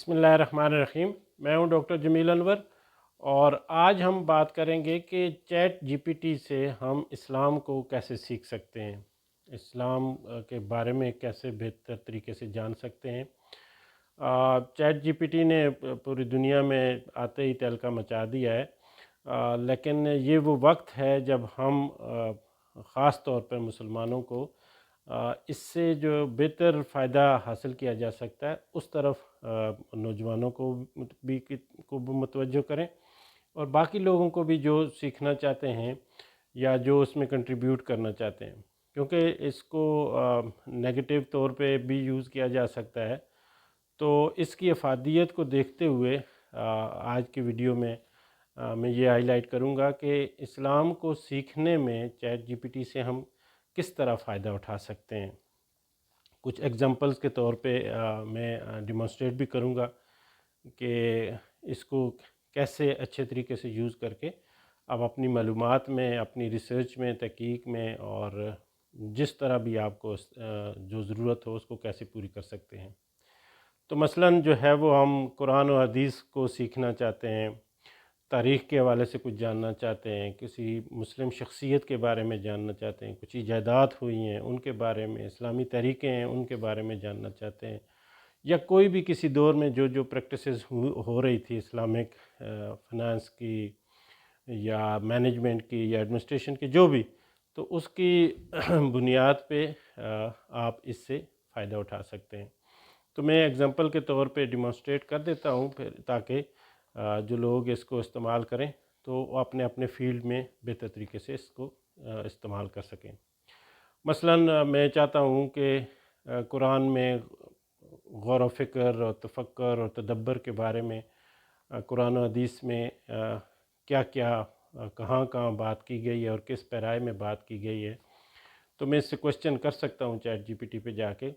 बिस्मिल्लाहिर्रहमानिर्रहीम। मैं हूं डॉक्टर जमील अनवर और आज हम बात करेंगे कि चैट जीपीटी से हम इस्लाम को कैसे सीख सकते हैं, इस्लाम के बारे में कैसे बेहतर तरीके से जान सकते हैं। चैट जीपीटी ने पूरी दुनिया में आते ही तहलका मचा दिया है, लेकिन ये वो वक्त है जब हम ख़ास तौर पर मुसलमानों को इससे जो बेहतर फ़ायदा हासिल किया जा सकता है उस तरफ नौजवानों को भी मुतवज्जो करें और बाकी लोगों को भी जो सीखना चाहते हैं या जो उसमें कंट्रीब्यूट करना चाहते हैं, क्योंकि इसको नेगेटिव तौर पे भी यूज़ किया जा सकता है। तो इसकी अफादियत को देखते हुए आज की वीडियो में मैं ये हाईलाइट करूँगा कि इस्लाम को सीखने में चैट जीपीटी से हम किस तरह फ़ायदा उठा सकते हैं। कुछ एग्जांपल्स के तौर पे मैं डिमॉन्स्ट्रेट भी करूँगा कि इसको कैसे अच्छे तरीके से यूज़ करके आप अपनी मालूमात में, अपनी रिसर्च में, तहकीक में और जिस तरह भी आपको जो ज़रूरत हो उसको कैसे पूरी कर सकते हैं। तो मसलन जो है वो हम कुरान और हदीस को सीखना चाहते हैं, तारीख़ के हवाले से कुछ जानना चाहते हैं, किसी मुस्लिम शख्सियत के बारे में जानना चाहते हैं, कुछ इजादात हुई हैं उनके बारे में, इस्लामी तरीक़े हैं उनके बारे में जानना चाहते हैं, या कोई भी किसी दौर में जो प्रैक्टिसेस हो रही थी इस्लामिक फ़ाइनेंस की या मैनेजमेंट की या एडमिनिस्ट्रेशन की, जो भी, तो उसकी बुनियाद पे आप इससे फ़ायदा उठा सकते हैं। तो मैं एग्ज़ाम्पल के तौर पे डिमॉन्स्ट्रेट कर देता हूँ फिर, ताकि जो लोग इसको इस्तेमाल करें तो वो अपने अपने फ़ील्ड में बेहतर तरीके से इसको इस्तेमाल कर सकें। मसलन मैं चाहता हूँ कि कुरान में गौर व फ़िक्र और तफ़क्कुर और तदब्बर के बारे में कुरान और हदीस में क्या क्या कहाँ कहाँ बात की गई है और किस पैराए में बात की गई है। तो मैं इससे क्वेश्चन कर सकता हूँ चैट जीपीटी पे जाके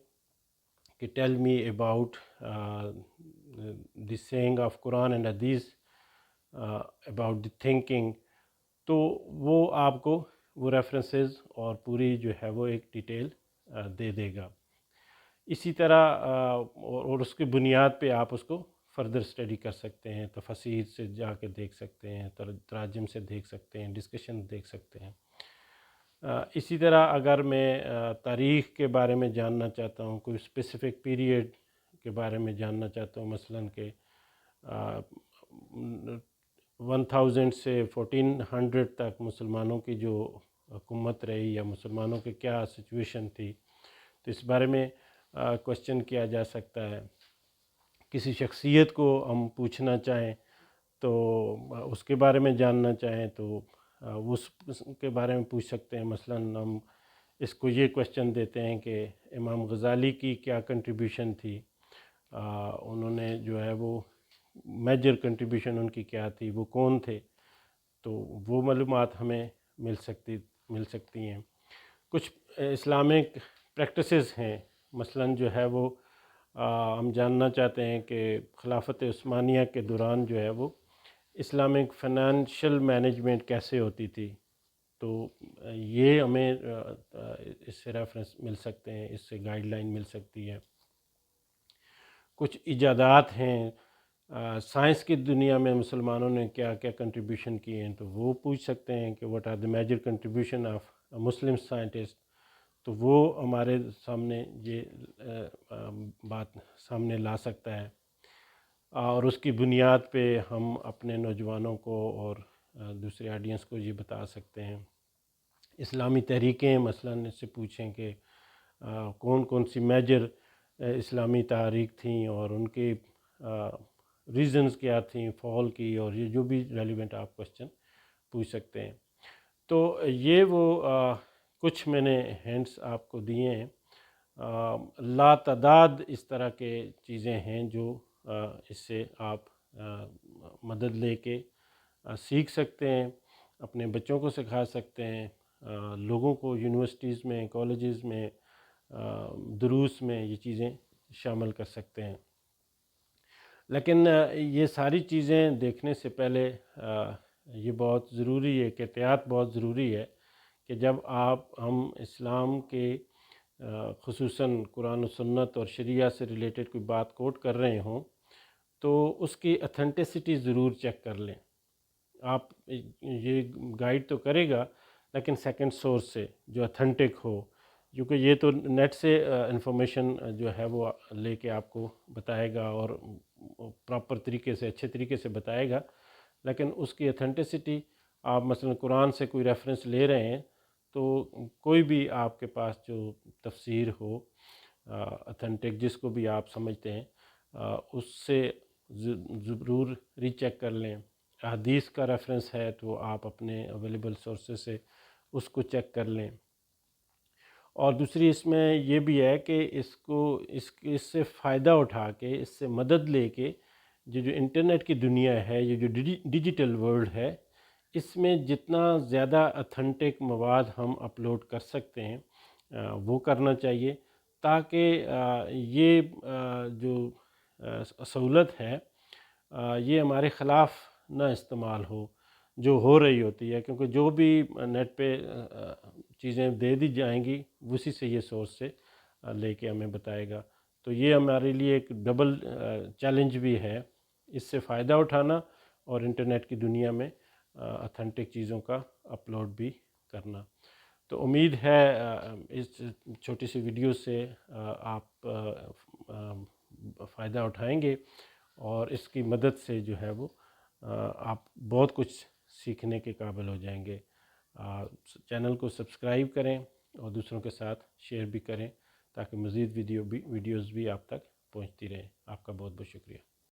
कि tell me about the saying of Quran and Hadith about the thinking. तो वो आपको वो रेफरेंसेस और पूरी जो है वो एक डिटेल दे देगा। इसी तरह और उसकी बुनियाद पे आप उसको फ़र्दर स्टडी कर सकते हैं, तफसीर से जाके देख सकते हैं, तराजिम से देख सकते हैं, डिस्कशन देख सकते हैं। इसी तरह अगर मैं तारीख़ के बारे में जानना चाहता हूँ, कोई स्पेसिफ़िक पीरियड के बारे में जानना चाहता हूँ, मसलन के 1000 से 1400 तक मुसलमानों की जो हुकूमत रही या मुसलमानों की क्या सिचुएशन थी, तो इस बारे में क्वेश्चन किया जा सकता है। किसी शख्सियत को हम पूछना चाहें तो उसके बारे में जानना चाहें तो उसके बारे में पूछ सकते हैं। मसलन हम इसको ये क्वेश्चन देते हैं कि इमाम गज़ाली की क्या कंट्रीब्यूशन थी, उन्होंने जो है वो मेजर कंट्रीब्यूशन उनकी क्या थी, वो कौन थे, तो वो मालूमात हमें मिल सकती हैं। कुछ इस्लामिक प्रैक्टिसेस हैं, मसलन जो है वो हम जानना चाहते हैं कि खिलाफत उस्मानिया के दौरान जो है वो इस्लामिक फ़ाइनेंशियल मैनेजमेंट कैसे होती थी, तो ये हमें इससे रेफरेंस मिल सकते हैं, इससे गाइडलाइन मिल सकती है। कुछ इजादात हैं, साइंस की दुनिया में मुसलमानों ने क्या क्या कंट्रीब्यूशन किए हैं, तो वो पूछ सकते हैं कि what are the major contribution of Muslim scientist. तो वो हमारे सामने ये बात सामने ला सकता है और उसकी बुनियाद पे हम अपने नौजवानों को और दूसरे ऑडियंस को ये बता सकते हैं। इस्लामी तहरीकें मसलन इससे पूछें कि कौन कौन सी मेजर इस्लामी तहरीक थी और उनके रीज़न्स क्या थी फॉल की, और ये जो भी रेलिवेंट आप क्वेश्चन पूछ सकते हैं। तो ये वो कुछ मैंने हिंट्स आपको दिए हैं। लातादाद इस तरह के चीज़ें हैं जो इससे आप मदद लेके सीख सकते हैं, अपने बच्चों को सिखा सकते हैं, लोगों को यूनिवर्सिटीज़ में, कॉलेजेस में, दुरूस में ये चीज़ें शामिल कर सकते हैं। लेकिन ये सारी चीज़ें देखने से पहले ये बहुत ज़रूरी है कि एहतियात बहुत ज़रूरी है कि जब हम इस्लाम के ख़ुसूसन कुरान और सुन्नत और शरिया से रिलेटेड कोई बात कोट कर रहे हों, تو اس کی اتھینٹسٹی ضرور چیک کر لیں. آپ یہ گائیڈ تو کرے گا لیکن سیکنڈ سورس سے جو اتھینٹک ہو، کیونکہ یہ تو نیٹ سے انفارمیشن جو ہے وہ لے کے آپ کو بتائے گا اور پراپر طریقے سے اچھے طریقے سے بتائے گا، لیکن اس کی اتھینٹسٹی آپ مثلا قرآن سے کوئی ریفرنس لے رہے ہیں تو کوئی بھی آپ کے پاس جو تفسیر ہو اتھینٹک جس کو بھی آپ سمجھتے ہیں اس سے ضرور ری چیک کر لیں. حدیث کا ریفرنس ہے تو آپ اپنے اویلیبل سورسز سے اس کو چیک کر لیں. اور دوسری اس میں یہ بھی ہے کہ اس سے فائدہ اٹھا کے، اس سے مدد لے کے جو انٹرنیٹ کی دنیا ہے، یہ جو ڈیجیٹل ورلڈ ہے، اس میں جتنا زیادہ اتھینٹک مواد ہم اپلوڈ کر سکتے ہیں وہ کرنا چاہیے، تاکہ یہ جو سہولت ہے یہ ہمارے خلاف نہ استعمال جو ہو رہی ہوتی ہے، کیونکہ جو بھی نیٹ پہ چیزیں دے دی جائیں گی اسی سے یہ سورس سے لے کے ہمیں بتائے گا. تو یہ ہمارے لیے ایک ڈبل چیلنج بھی ہے، اس سے فائدہ اٹھانا اور انٹرنیٹ کی دنیا میں اتھینٹک چیزوں کا اپلوڈ بھی کرنا. تو امید ہے اس چھوٹی سی ویڈیو سے آپ فائدہ اٹھائیں گے اور اس کی مدد سے جو ہے وہ آپ بہت کچھ سیکھنے کے قابل ہو جائیں گے. چینل کو سبسکرائب کریں اور دوسروں کے ساتھ شیئر بھی کریں تاکہ مزید ویڈیوز بھی آپ تک پہنچتی رہیں. آپ کا بہت بہت شکریہ.